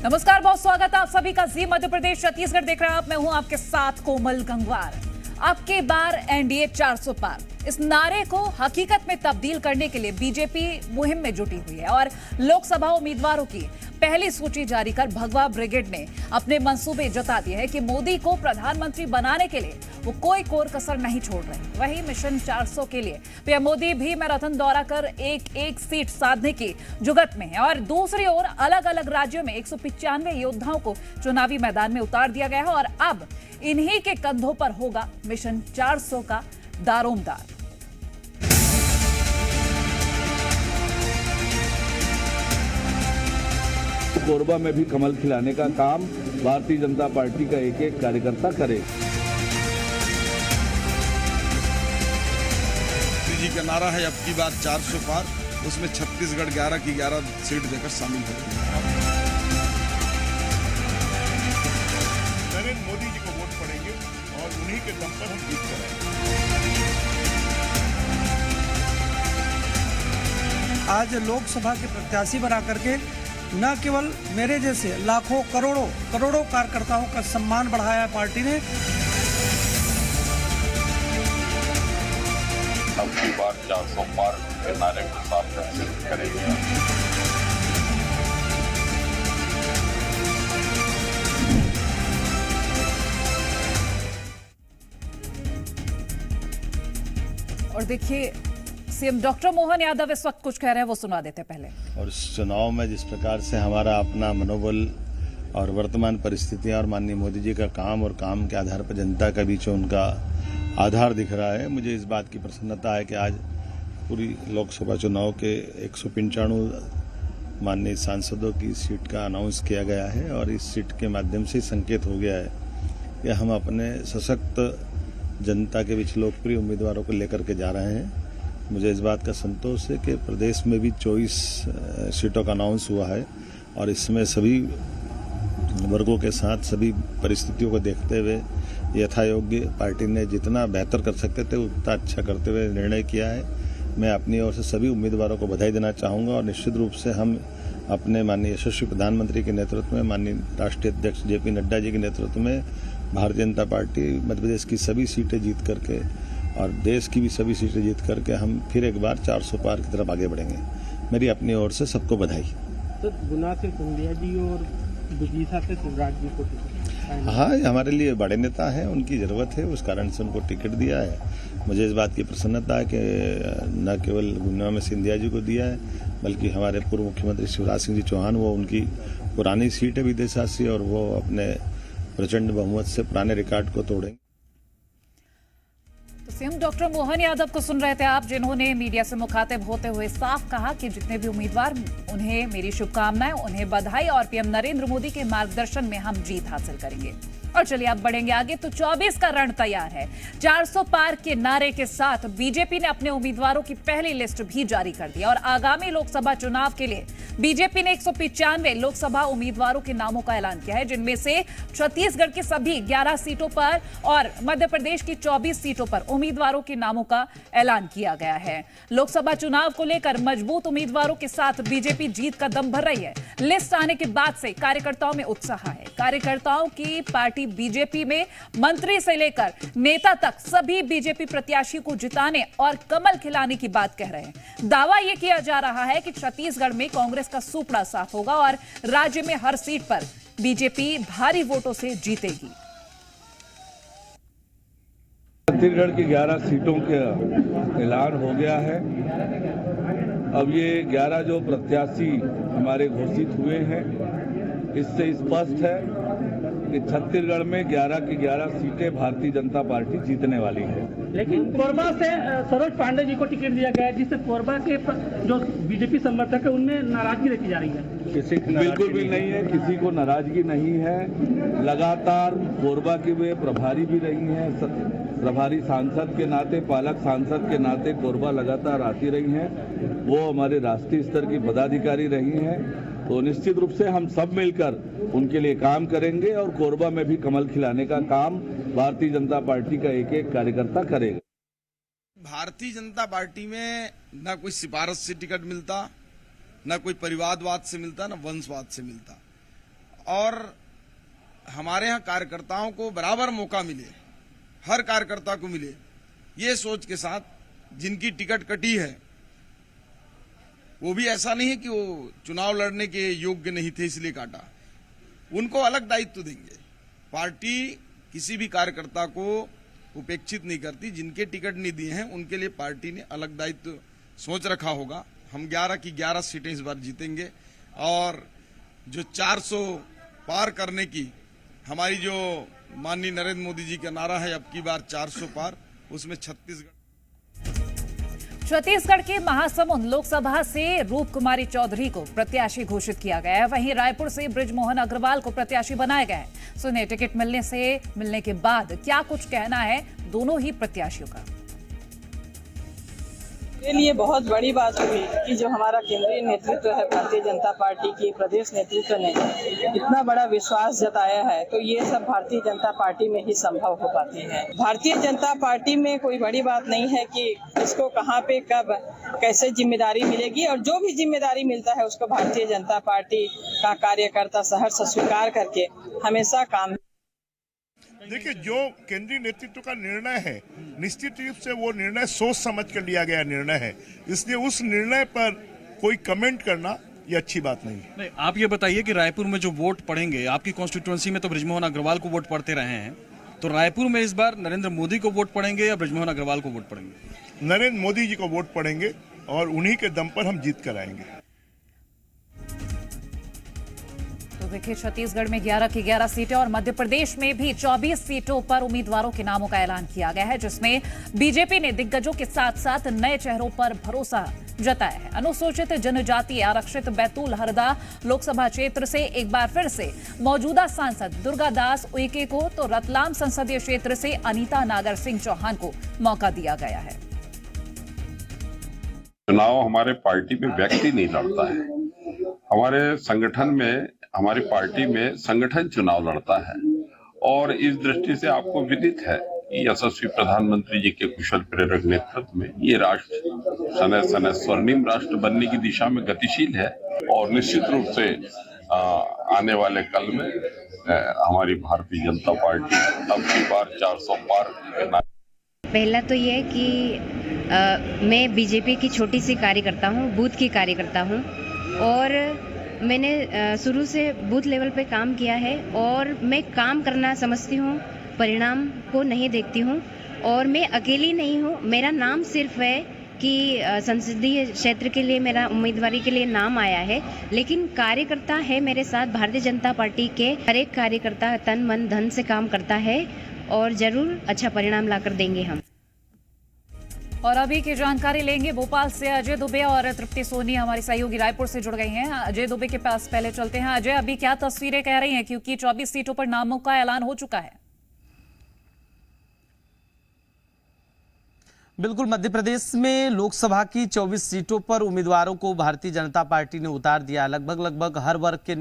नमस्कार, बहुत स्वागत है आप सभी का जी मध्य प्रदेश छत्तीसगढ़ देख रहे हैं आप। मैं हूं आपके साथ कोमल गंगवार। अब की बार एनडीए 400 पार, इस नारे को हकीकत में तब्दील करने के लिए बीजेपी मुहिम में जुटी हुई है और लोकसभा उम्मीदवारों की पहली सूची जारी कर भगवा ब्रिगेड ने अपने मंसूबे जता दिए हैं कि मोदी को प्रधानमंत्री बनाने के लिए वो कोई कोर कसर नहीं छोड़ रहे। वही मिशन 400 के लिए पीएम मोदी भी मैराथन दौरा कर एक सीट साधने की जुगत में है और दूसरी ओर अलग अलग राज्यों में 195 योद्धाओं को चुनावी मैदान में उतार दिया गया है और अब इन्हीं के कंधों पर होगा मिशन 400 का दारोमदार। कोरबा में भी कमल खिलाने का काम भारतीय जनता पार्टी का एक एक कार्यकर्ता करे। जी का नारा है अब की बार 400 पार, उसमें छत्तीसगढ़ 11 की 11 सीट देकर शामिल हो गई। नरेंद्र मोदी जी को वोट पड़ेंगे और उन्हीं के दम पर हम जीत कराएंगे। आज लोकसभा के प्रत्याशी बना करके न केवल मेरे जैसे लाखों करोड़ों कार्यकर्ताओं का सम्मान बढ़ाया पार्टी ने। अब की बार 400 पार के नारे को सार्थक करेंगे। और देखिए सीएम डॉक्टर मोहन यादव इस वक्त कुछ कह रहे हैं, वो सुना देते पहले। और इस चुनाव में जिस प्रकार से हमारा अपना मनोबल और वर्तमान परिस्थितियां और माननीय मोदी जी का काम और काम के आधार पर जनता के बीच उनका आधार दिख रहा है, मुझे इस बात की प्रसन्नता है कि आज पूरी लोकसभा चुनाव के 195 माननीय सांसदों की सीट का अनाउंस किया गया है और इस सीट के माध्यम से संकेत हो गया है कि हम अपने सशक्त जनता के बीच लोकप्रिय उम्मीदवारों को लेकर के जा रहे हैं। मुझे इस बात का संतोष है कि प्रदेश में भी 24 सीटों का अनाउंस हुआ है और इसमें सभी वर्गों के साथ सभी परिस्थितियों को देखते हुए यथायोग्य पार्टी ने जितना बेहतर कर सकते थे उतना अच्छा करते हुए निर्णय किया है। मैं अपनी ओर से सभी उम्मीदवारों को बधाई देना चाहूँगा और निश्चित रूप से हम अपने माननीय यशस्वी प्रधानमंत्री के नेतृत्व में, माननीय राष्ट्रीय अध्यक्ष जेपी नड्डा जी के नेतृत्व में भारतीय जनता पार्टी मध्य प्रदेश की सभी सीटें जीत करके और देश की भी सभी सीटें जीत करके हम फिर एक बार 400 पार की तरफ आगे बढ़ेंगे। मेरी अपनी ओर से सबको बधाई। तो गुना से सिंधिया जी और विदिशा से शिवराज जी को हाँ, हमारे लिए बड़े नेता हैं, उनकी जरूरत है, उस कारण से उनको टिकट दिया है। मुझे इस बात की प्रसन्नता है कि न केवल गुना में सिंधिया जी को दिया है बल्कि हमारे पूर्व मुख्यमंत्री शिवराज सिंह जी चौहान, वो उनकी पुरानी सीट है विदिशा से और वो अपने प्रचंड बहुमत से पुराने रिकॉर्ड को तोड़ेंगे। सीएम डॉक्टर मोहन यादव को सुन रहे थे आप, जिन्होंने मीडिया से मुखातिब होते हुए साफ कहा कि जितने भी उम्मीदवार, उन्हें मेरी शुभकामनाएं, उन्हें बधाई और पीएम नरेंद्र मोदी के मार्गदर्शन में हम जीत हासिल करेंगे। और चलिए अब बढ़ेंगे आगे, तो 24 का रण तैयार है। 400 पार के नारे के साथ बीजेपी ने अपने उम्मीदवारों की पहली लिस्ट भी जारी कर दी और आगामी लोकसभा चुनाव के लिए बीजेपी ने 195 लोकसभा उम्मीदवारों के नामों का ऐलान किया है, जिनमें से छत्तीसगढ़ की सभी 11 सीटों पर और मध्य प्रदेश की 24 सीटों पर उम्मीदवारों के नामों का ऐलान किया गया है। लोकसभा चुनाव को लेकर मजबूत उम्मीदवारों के साथ बीजेपी जीत का दम भर रही है। लिस्ट आने के बाद से कार्यकर्ताओं में उत्साह है। कार्यकर्ताओं की पार्टी बीजेपी में मंत्री से लेकर नेता तक सभी बीजेपी प्रत्याशी को जिताने और कमल खिलाने की बात कह रहे हैं। दावा यह किया जा रहा है कि छत्तीसगढ़ में कांग्रेस का सुपड़ा साफ होगा और राज्य में हर सीट पर बीजेपी भारी वोटों से जीतेगी। छत्तीसगढ़ की 11 सीटों का ऐलान हो गया है। अब ये 11 जो प्रत्याशी हमारे घोषित हुए हैं, इससे स्पष्ट है कि छत्तीसगढ़ में 11 की 11 सीटें भारतीय जनता पार्टी जीतने वाली है। लेकिन कोरबा से सरोज पांडे जी को टिकट दिया गया है, जिससे कोरबा के जो बीजेपी समर्थक है उनमें नाराजगी देखी जा रही है। किसी बिल्कुल भी नहीं है, किसी को नाराजगी नहीं है। लगातार कोरबा की वे प्रभारी भी रही हैं, प्रभारी सांसद के नाते, पालक सांसद के नाते कोरबा लगातार आती रही हैं। वो हमारे राष्ट्रीय स्तर की पदाधिकारी रही हैं। तो निश्चित रूप से हम सब मिलकर उनके लिए काम करेंगे और कोरबा में भी कमल खिलाने का काम भारतीय जनता पार्टी का एक एक कार्यकर्ता करेगा। भारतीय जनता पार्टी में न कोई सिफारिश से टिकट मिलता, न कोई परिवारवाद से मिलता, न वंशवाद से मिलता। और हमारे यहाँ कार्यकर्ताओं को बराबर मौका मिले, हर कार्यकर्ता को मिले, ये सोच के साथ जिनकी टिकट कटी है वो भी ऐसा नहीं है कि वो चुनाव लड़ने के योग्य नहीं थे इसलिए काटा, उनको अलग दायित्व देंगे। पार्टी किसी भी कार्यकर्ता को उपेक्षित नहीं करती, जिनके टिकट नहीं दिए हैं उनके लिए पार्टी ने अलग दायित्व सोच रखा होगा। हम 11 की 11 सीटें इस बार जीतेंगे और जो 400 पार करने की हमारी जो माननीय नरेंद्र मोदी जी का नारा है, अब की बार 400 पार, उसमें छत्तीसगढ़ के महासमुंद लोकसभा से रूप कुमारी चौधरी को प्रत्याशी घोषित किया गया है। वहीं रायपुर से बृजमोहन अग्रवाल को प्रत्याशी बनाया गया है। सुनिए टिकट मिलने के बाद क्या कुछ कहना है दोनों ही प्रत्याशियों का। मेरे लिए बहुत बड़ी बात हुई कि जो हमारा केंद्रीय नेतृत्व है भारतीय जनता पार्टी की प्रदेश नेतृत्व ने इतना बड़ा विश्वास जताया है, तो ये सब भारतीय जनता पार्टी में ही संभव हो पाती है। भारतीय जनता पार्टी में कोई बड़ी बात नहीं है कि इसको कहाँ पे कब कैसे जिम्मेदारी मिलेगी, और जो भी जिम्मेदारी मिलता है उसको भारतीय जनता पार्टी का कार्यकर्ता सहर्ष स्वीकार करके हमेशा काम। देखिए, जो केंद्रीय नेतृत्व का निर्णय है निश्चित रूप से वो निर्णय सोच समझ कर लिया गया निर्णय है, इसलिए उस निर्णय पर कोई कमेंट करना ये अच्छी बात नहीं। आप ये बताइए कि रायपुर में जो वोट पड़ेंगे, आपकी कॉन्स्टिट्यूएंसी में तो बृजमोहन अग्रवाल को वोट पड़ते रहे हैं, तो रायपुर में इस बार नरेंद्र मोदी को वोट पड़ेंगे या बृजमोहन अग्रवाल को वोट पड़ेंगे? नरेंद्र मोदी जी को वोट पड़ेंगे और उन्हीं के दम पर हम जीत कर आएंगे। तो देखिए, छत्तीसगढ़ में 11 की 11 सीटें और मध्य प्रदेश में भी 24 सीटों पर उम्मीदवारों के नामों का ऐलान किया गया है, जिसमें बीजेपी ने दिग्गजों के साथ साथ नए चेहरों पर भरोसा जताया है। अनुसूचित जनजाति आरक्षित बैतूल हरदा लोकसभा क्षेत्र से एक बार फिर से मौजूदा सांसद दुर्गादास उइके को, तो रतलाम संसदीय क्षेत्र से अनीता नागर सिंह चौहान को मौका दिया गया है। चुनाव हमारे पार्टी में व्यक्ति नहीं लड़ता है, हमारे संगठन में, हमारी पार्टी में संगठन चुनाव लड़ता है। और इस दृष्टि से आपको विदित है कि यशस्वी प्रधानमंत्री जी के कुशल प्रेरक नेतृत्व में ये राष्ट्र सने सने स्वर्णिम राष्ट्र बनने की दिशा में गतिशील है और निश्चित रूप से आने वाले कल में हमारी भारतीय जनता पार्टी अब की बार 400 पार करना। पहला तो ये है कि मैं बीजेपी की छोटी सी कार्यकर्ता हूँ, बूथ की कार्यकर्ता हूँ, और मैंने शुरू से बूथ लेवल पे काम किया है और मैं काम करना समझती हूँ, परिणाम को नहीं देखती हूँ। और मैं अकेली नहीं हूँ, मेरा नाम सिर्फ है कि संसदीय क्षेत्र के लिए मेरा उम्मीदवारी के लिए नाम आया है, लेकिन कार्यकर्ता है मेरे साथ। भारतीय जनता पार्टी के हर एक कार्यकर्ता तन मन धन से काम करता है और जरूर अच्छा परिणाम लाकर देंगे हम। और अभी की जानकारी लेंगे भोपाल से अजय दुबे और तृप्ति सोनी हमारी सहयोगी रायपुर से जुड़ गई हैं। अजय दुबे के पास पहले चलते हैं। अजय, अभी क्या तस्वीरें कह रही हैं, क्योंकि 24 सीटों पर नामों का ऐलान हो चुका है? बिल्कुल, मध्य प्रदेश में लोकसभा की 24 सीटों पर उम्मीदवारों को भारतीय जनता पार्टी ने उतार दिया। लगभग हर वर्ग के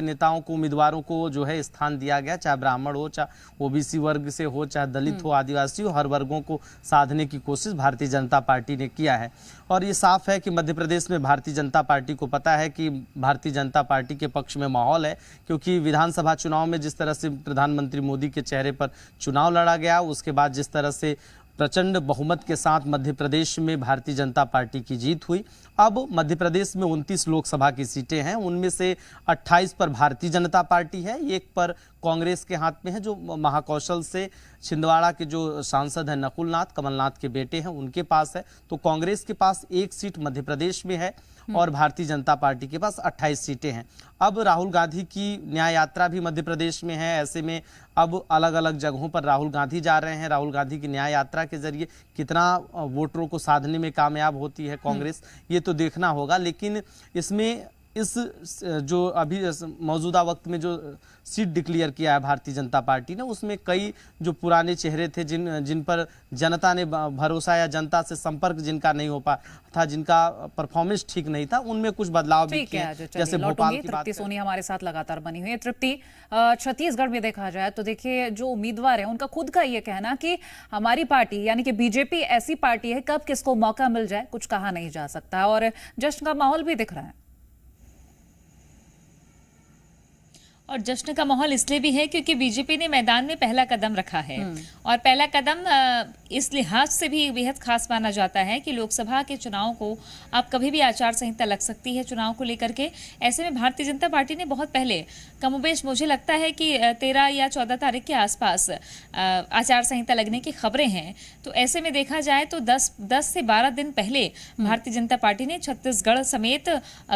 नेताओं को, उम्मीदवारों को जो है स्थान दिया गया, चाहे ब्राह्मण हो, चाहे ओबीसी वर्ग से हो, चाहे दलित हो, आदिवासी हो, हर वर्गों को साधने की कोशिश भारतीय जनता पार्टी ने किया है। और ये साफ है कि मध्य प्रदेश में भारतीय जनता पार्टी को पता है कि भारतीय जनता पार्टी के पक्ष में माहौल है, क्योंकि विधानसभा चुनाव में जिस तरह से प्रधानमंत्री मोदी के चेहरे पर चुनाव लड़ा गया, उसके बाद जिस तरह से प्रचंड बहुमत के साथ मध्य प्रदेश में भारतीय जनता पार्टी की जीत हुई। अब मध्य प्रदेश में 29 लोकसभा की सीटें हैं, उनमें से 28 पर भारतीय जनता पार्टी है, एक पर कांग्रेस के हाथ में है, जो महाकौशल से छिंदवाड़ा के जो सांसद हैं नकुलनाथ, कमलनाथ के बेटे हैं, उनके पास है। तो कांग्रेस के पास एक सीट मध्य प्रदेश में है और भारतीय जनता पार्टी के पास 28 सीटें हैं। अब राहुल गांधी की न्याय यात्रा भी मध्य प्रदेश में है, ऐसे में अब अलग अलग जगहों पर राहुल गांधी जा रहे हैं। राहुल गांधी की न्याय यात्रा के जरिए कितना वोटरों को साधने में कामयाब होती है कांग्रेस, ये तो देखना होगा। लेकिन इसमें इस जो अभी मौजूदा वक्त में जो सीट डिक्लेयर किया है भारतीय जनता पार्टी ने, उसमें कई जो पुराने चेहरे थे जिन पर जनता ने भरोसा या जनता से संपर्क जिनका नहीं हो पा था, जिनका परफॉर्मेंस ठीक नहीं था, उनमें कुछ बदलाव भी किए, जैसे भोपाल की बात। तृप्ति सोनी हमारे साथ लगातार बनी हुई है। तृप्ति, छत्तीसगढ़ में देखा जाए तो देखिए, जो उम्मीदवार है उनका खुद का ये कहना कि हमारी पार्टी यानी कि बीजेपी ऐसी पार्टी है, कब किसको मौका मिल जाए कुछ कहा नहीं जा सकता, और जश्न का माहौल भी दिख रहा है। और जश्न का माहौल इसलिए भी है क्योंकि बीजेपी ने मैदान में पहला कदम रखा है और पहला कदम इस लिहाज से भी बेहद खास माना जाता है कि लोकसभा के चुनाव को अब कभी भी आचार संहिता लग सकती है चुनाव को लेकर के। ऐसे में भारतीय जनता पार्टी ने बहुत पहले कमोबेश मुझे लगता है कि 13 या 14 तारीख के आसपास आचार संहिता लगने की खबरें हैं। तो ऐसे में देखा जाए तो 10 से 12 दिन पहले भारतीय जनता पार्टी ने छत्तीसगढ़ समेत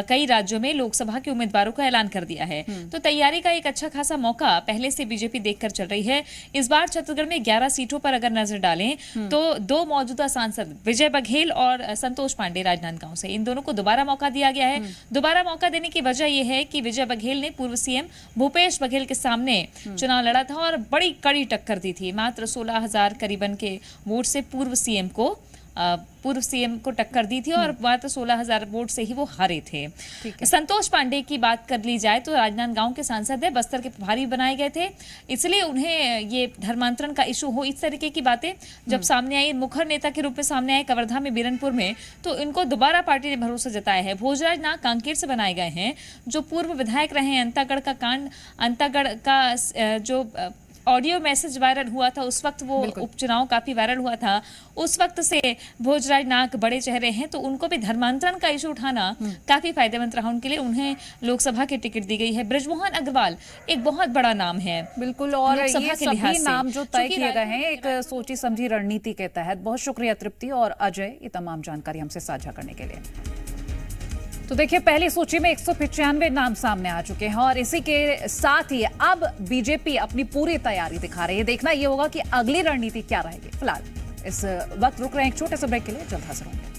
कई राज्यों में लोकसभा के उम्मीदवारों का ऐलान कर दिया है। तो तैयारी का एक अच्छा खासा मौका पहले से बीजेपी देखकर चल रही है। इस बार छत्तीसगढ़ में 11 सीटों पर अगर नजर डालें तो 2 मौजूदा सांसद विजय बघेल और संतोष पांडे राजनांदगांव से, इन दोनों को दोबारा मौका दिया गया है। दोबारा मौका देने की वजह यह है कि विजय बघेल ने पूर्व सीएम भूपेश बघेल के सामने चुनाव लड़ा था और बड़ी कड़ी टक्कर दी थी। मात्र 16,000 करीबन के वोट से पूर्व सीएम को टक्कर दी थी और मात्र 16,000 वोट से ही वो हारे थे। संतोष पांडे की बात कर ली जाए तो राजनांदगांव के सांसद है, बस्तर के प्रभारी बनाए गए थे, इसलिए उन्हें ये धर्मांतरण का इशू हो, इस तरीके की बातें जब सामने आई, मुखर नेता के रूप में सामने आए कवर्धा में, बीरनपुर में, तो इनको दोबारा पार्टी ने भरोसा जताया है। भोजराज नाग कांकेर से बनाए गए हैं, जो पूर्व विधायक रहे हैं। अंतागढ़ का कांड, अंतागढ़ का जो ऑडियो मैसेज वायरल हुआ था उस वक्त, वो उपचुनाव काफी वायरल हुआ था, उस वक्त से भोजराज नाग बड़े चेहरे हैं, तो उनको भी धर्मांतरण का इशू उठाना काफी फायदेमंद रहा उनके लिए। उन्हें लोकसभा की टिकट दी गई है। बृजमोहन अग्रवाल एक बहुत बड़ा नाम है, बिल्कुल, और ये सभी नाम जो तय किए गए हैं एक सोची समझी रणनीति के तहत। बहुत शुक्रिया तृप्ति और अजय ये तमाम जानकारी हमसे साझा करने के लिए। तो देखिए, पहली सूची में 195 नाम सामने आ चुके हैं और इसी के साथ ही अब बीजेपी अपनी पूरी तैयारी दिखा रही है। देखना यह होगा कि अगली रणनीति क्या रहेगी। फिलहाल इस वक्त रुक रहे हैं एक छोटे से ब्रेक के लिए, जल्द हाजिर होंगे।